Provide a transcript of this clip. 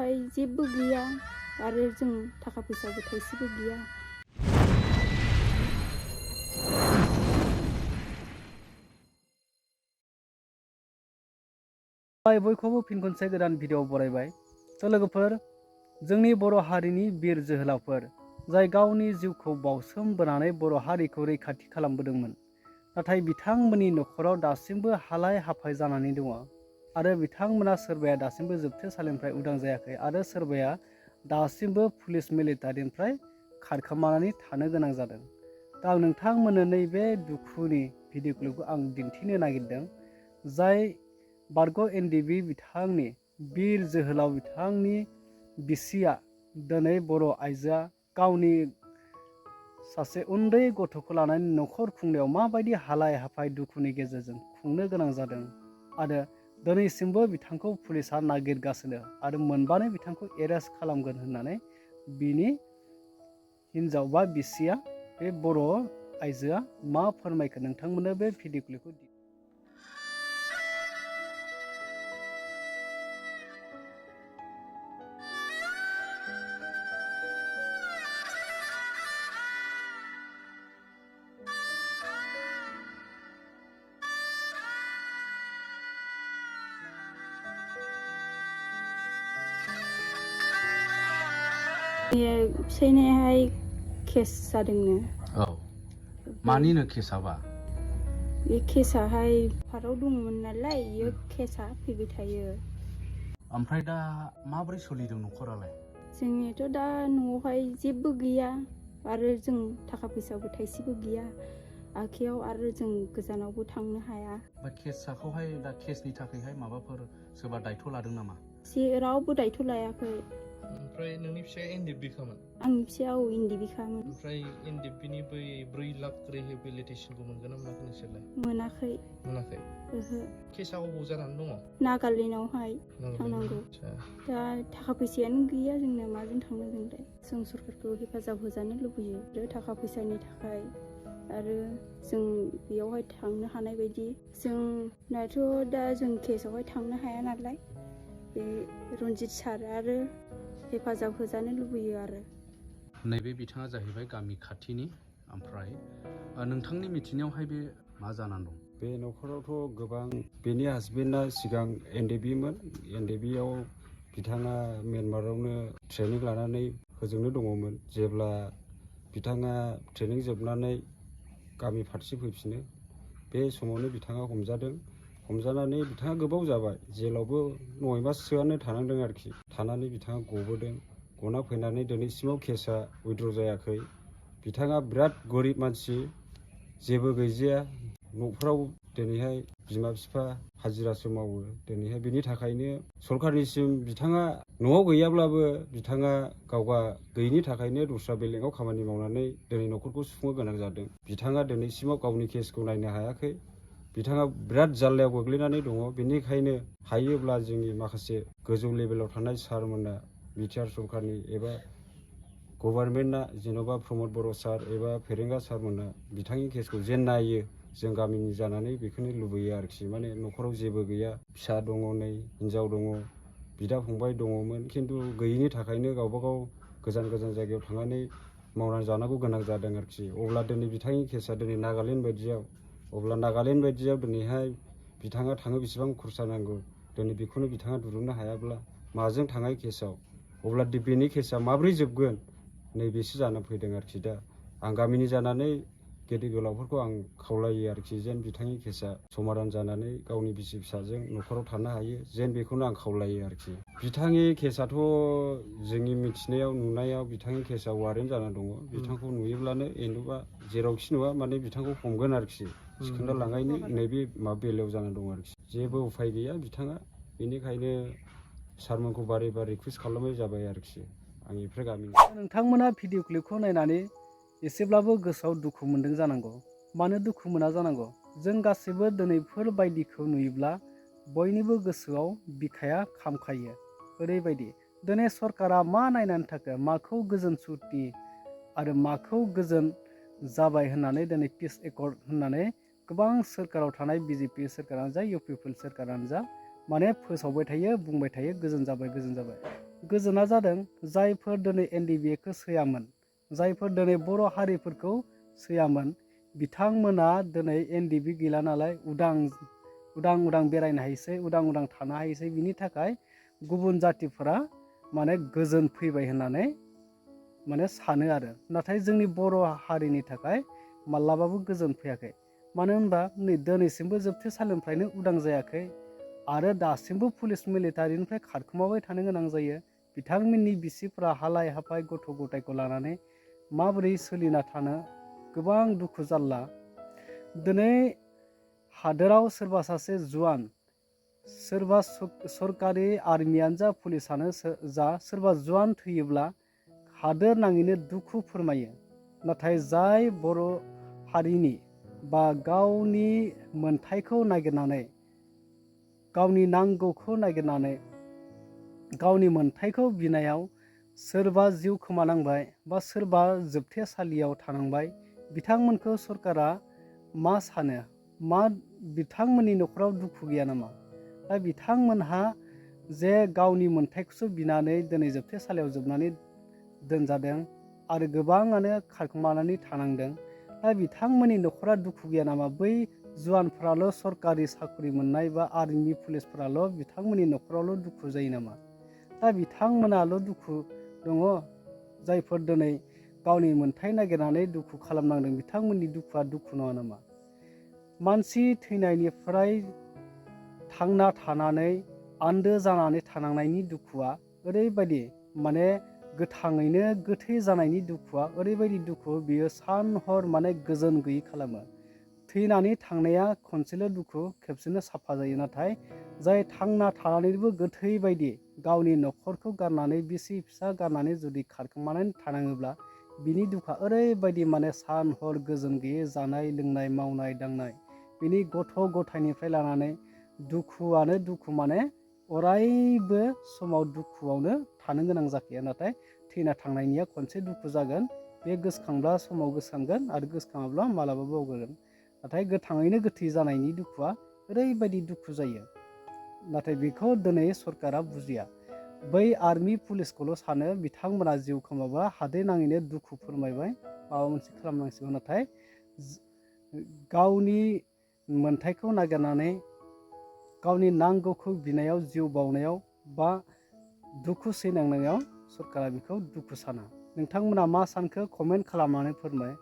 न'आवहाय जेबो गैया आरो जों थाखा फैसाबो थाइसेबो गैया। बयखौबो फिन खनसे गोदान भिडिअ बरायबाय। लोगोफोर, जोंनि बर' हारिनि बिर जोहोलावफोर जाय गावनि जिउखौ बावसोमबोनानै बर' हारिखौ रैखाथि खालामबोदोंमोन, नाथाय बिथांमोननि न'खराव दासिमबो हालाय हाफाय जानानै दङ आरो बिथांमोना सोरबाया दासिमबो जोबथेसालिनिफ्राय उदां जायाखै आरो सोरबाया दासिमबो पुलिस मिलिटारिनिफ्राय खारखोमानानै थानो गोनां जादों। दा आं नोंथांमोननो नैबे दुखुनि भिडिअ क्लिपखौ आं दिन्थिनो नागिरदों, जाय बारग' NDFB बिथांनि बिर जोहोलाव बिथांनि बिसिया दिनै बर' आइजोआ गावनि सासे उन्दै गथ'खौ लानानै न'खर खुंनायाव माबायदि हालाय हाफाय दुखुनि गेजेरजों खुंनो गोनां जादों आरो दिनैसिमबो बिथांखौ पुलिसा नागिरगासिनो आरो मोनबानो बिथांखौ एरेस्ट खालामगोन होननानै बिनि हिन्जाव बा बिसिया बे बर' आइजोआ मा फोरमायखो नोंथांमोननो बे भिडिअ क्लिपखौ फिसायनाहाय केस जादोंनो। औ, मानिनो केसाबा? बे केसाहाय पाराव दंमोन नालाय, इयो केसा फैबाय थायो। ओमफ्राय दा माबोरै सोलिदों न'खरालाय? जोंनियाथ' दा न'आवहाय जेबो गैया आरो जों थाखा फैसाबो थाइसेबो गैया आखायाव आरो जों गोजानावबो थांनो हाया। बा केसखौहाय दा केसनि थाखायहाय माबाफोर सोरबा दायथ' लादों नामा? रावबो दायथ' लायाखै। ओमफ्राय नोंनि फिसाया NDFB खामोन? आंनि फिसाया NDFB खामोन। ओमफ्राय NDFBनि बै 4 लाख रिहेबिलिटेसनखौ मोनगोन ना मोनाखै नोंसोरलाय? मोनाखै। मोनाखै? ओहो। केसा अबाव जानानै दङ? नागालेण्डआवहाय थांनांगौ। दा थाखा फैसायानो गैया जोंना, माजों थांनो जोंलाय? जों सरकारखौ हेफाजाब होजानो लुबैयो आरो थाखा फैसानि थाखाय आरो जों बेयावहाय थांनो हानाय बायदि। जोंनाथ' दा जों केसावहाय थांनो हाया नालाय, बे रन्जित सार आरो हेफाजाब होजानो लुबैयो आरो। नैबे बिथाङा जाहैबाय गामि खाथिनि। ओमफ्राय नोंथांनि मिथिनायावहाय बे मा जानानै दं? बे न'खरावथ' गोबां, बेनि हासबेन्डआ सिगां NDFBमोन। NDFBआव बिथाङा म्यानमारावनो ट्रेनिं लानानै होजोंनो दङमोन। जेब्ला बिथाङा ट्रेनिं जोबनानै गामि फारसे फैफिनो, बे समावनो बिथाङा हमजादों। हमजानानै बिथाङा गोबाव जाबाय, जेलावबो 9 माससोआनो थानांदों आरोखि। थानानै बिथाङा गबोदों। गना फैनानै दिनैसिमाव केसा उइद्र' जायाखै। बिथाङा बिराद गरिब मानसि, जेबो गैजाया। न'फ्राव दिनैहाय बिमा बिफा हाजिरासो मावो दिनैहाय। बेनि थाखायनो सरकारनिसिम बिथाङा न'आव गैयाब्लाबो बिथाङा गावगा गैयिनि थाखायनो दस्रा बेलेगाव खामानि मावनानै दिनै न'खरखौ सुफुंनो गोनां जादों। बिथाङा दिनैसिमाव गावनि केसखौ नायनो हायाखै। बिथाङा बिराद जाल्लायाव गोग्लैनानै दङ। बेनिखायनो हायोब्ला जोंनि माखासे गोजौ लेभेलाव थानाय सारमोना, बिटिआर सरकारनि एबा गभर्नमेन्टआ, जेन'बा प्रमद बर' सार एबा फेरेंगा सारमोना बिथांनि केसखौ जेन नायो, जों गामिनि जानानै बेखौनो लुबैयो आरोखि। माने न'खराव जेबो गैया, फिसा दङ, नै हिन्जाव दङ, बिदा फंबाय दङमोन, खिन्थु गैयिनि थाखायनो गावबागाव गोजान गोजान जायगायाव थांनानै मावनानै जानांगौ गोनां जादों आरोखि। अब्ला दिनै बिथांनि केसा दिनै नागालेण्ड बायदियाव, अब्ला नागालेण्ड बायदियाव दिनैहाय बिथाङा थाङो बेसेबां खरसा नांगौ, दिनै बेखौनो बिथाङा दिरुननो हायाब्ला माजों थाङो केसाव, अब्ला बेनि केसा माब्रै जोबगोन, नैबेसो जानानै फैदों आरोखि। दा आं गामिनि जानानै गेदेर गोलावफोरखौ आं खावलायो आरोखि, जेन बिथांनि केसा समाधान जानानै गावनि बिसि फिसाजों न'खराव थानो हायो, जेन बेखौनो आं खावलायो आरोखि। बिथांनि केसाथ' जोंनि मिथिनायाव नुनायाव बिथांनि केसा वारेन्ट जानानै दङ। बिथांखौ नुयोब्लानो एन'बा जेरावखि नुवा माने बिथांखौ हमगोन आरोखि, सिखोन्दा लांनायनि नैबे बेलायाव जानानै दं आरोखि। जेबो उफाय गैया बिथाङा। बेनिखायनो सारमोनखौ बारे बारे रिकुवेस्ट खालामनाय जाबाय आरोखि आंनिफ्राय गामिनि। नोंथांमोना भिडिअ क्लिपखौ नायनानै एसेब्लाबो गोसोआव दुखु मोनदों जानांगौ। मानो दुखु मोना जानांगौ? जों गासैबो दिनैफोरबायदिखौ नुयोब्ला बयनिबो गोसोआव बिखाया खामखायो। ओरैबायदि दिनै सरकारा मा नायनानै थाखो, माखौ गोजोन सुथि आरो माखौ गोजोन जाबाय होननानै दिनै पिस एकर्ड होननानै गोबां सोरखाराव थानाय BJP सोरखारानो जा, UPP सोरखारानो जा, माने फोसावबाय थायो, बुंबाय थायो, गोजोन जाबाय, गोजोन जाबाय। गोजोना जादों जायफोर दिनै NDFB खौ सैयामोन, जायफोर दिनै बर' हारिफोरखौ सैयामोन, बिथांमोना दिनै NDFB गैला नालाय उदां बेरायनो हायोसै, उदां थानो हायोसै। बिनि थाखाय गुबुन जातिफोरा माने गोजोन फैबाय होननानै माने सानो आरो। नाथाय जोंनि बर' हारिनि थाखाय माब्लाबाबो गोजोन फैयाखै। मानो होनबा नै दिनैसिमबो जोबथेसालिनिफ्रायनो उदां जायाखै आरो दासिमबो पुलिस मिलिटारिनिफ्राय खारखोमाबाय थानो गोनां जायो। बिथांमोननि बिसिफोरा हालाय हाफाय गथ' गथायखौ लानानै माबोरै सोलिना थानो गोबां दुखु जारला। दिनै हादोराव सोरबा सासे जुवान, सोरबा सरकारि आर्मियानो जा पुलिसानो जा सोरबा जुवान थैयोब्ला हादोर नाङैनो दुखु फोरमायो। नाथाय जाय बर' हारिनि बा गावनि मोनथायखौ नागिरनानै, गावनि नांगौखौ नागिरनानै, गावनि मोनथायखौ बिनायाव सोरबा जिउ खोमानांबाय बा सोरबा जोबथेसालियाव थानांबाय, बिथांमोनखौ सरकारा मा सानो? मा बिथांमोननि न'खराव दुखु गैया नामा? दा बिथांमोनहा जे गावनि मोनथायखौसो बिनानै दिनै जोबथेसालियाव जोबनानै दोनजादों आरो गोबाङानो खारखोमानानै थानांदों। दा बिथांमोननि न'खरा दुखु गैया नामा? बै जुवानफ्राल' सरकारि साख्रि मोननाय बा आर्मि पुलिसफोराल' बिथांमोननि न'खरावल' दुखु जायो नामा? दा बिथांमोनाल' दुखु दङ? जायफोर दिनै गावनि मोनथाय नागिरनानै दुखु खालामनांदों, बिथांमोननि दुखुआ दुखु नङा नामा? मानसि थैनायनिफ्राय थांना थानानै आन्दो जानानै थानांनायनि दुखुआ ओरैबायदि माने गोथाङैनो गोथै जानायनि दुखुआ ओरैबायदि दुखु, बियो सान हर माने गोजोन गैयै खालामो। थैनानै थांनाया खनसेल' दुखु, खेबसेनो साफा जायो। नाथाय जाय थांना थानानैबो गोथै बायदि गावनि न'खरखौ गारनानै, बिसि फिसा गारनानै जुदि खारखोमानानै थानाङोब्ला बिनि दुखुआ ओरैबायदि माने सान हर गोजोन गैयै, जानाय लोंनाय मावनाय दांनाय, बिनि गथ' गथायनिफ्राय लानानै दुखुआनो दुखु, माने अरायबो समाव दुखुआवनो थानो गोनां जाखाया। नाथाय थैना थांनायनिया खनसे दुखु जागोन, बे गोसोखांब्ला समाव गोसोखांगोन आरो गोसोखाङाब्ला मालाबाबो बावगारगोन। नाथाय गोथाङैनो गोथै जानायनि दुखुआ ओरैबायदि दुखु जायो। नाथाय बेखौ दिनै सरकारा बुजिया। बै आर्मि पुलिसखौल' सानो बिथांमोना जिउ खोमाबा हादोर नाङैनो दुखु फोरमायबाय, माबा मोनसे खालामनांसिगौ। नाथाय गावनि मोनथायखौ नागिरनानै गावनि नांगौखौ बिनायाव, जिउ बावनायाव बा दुखु सैनांनायाव सरकारा बेखौ दुखु साना। नोंथांमोना मा सानखो कमेन्ट खालामनानै फोरमाय।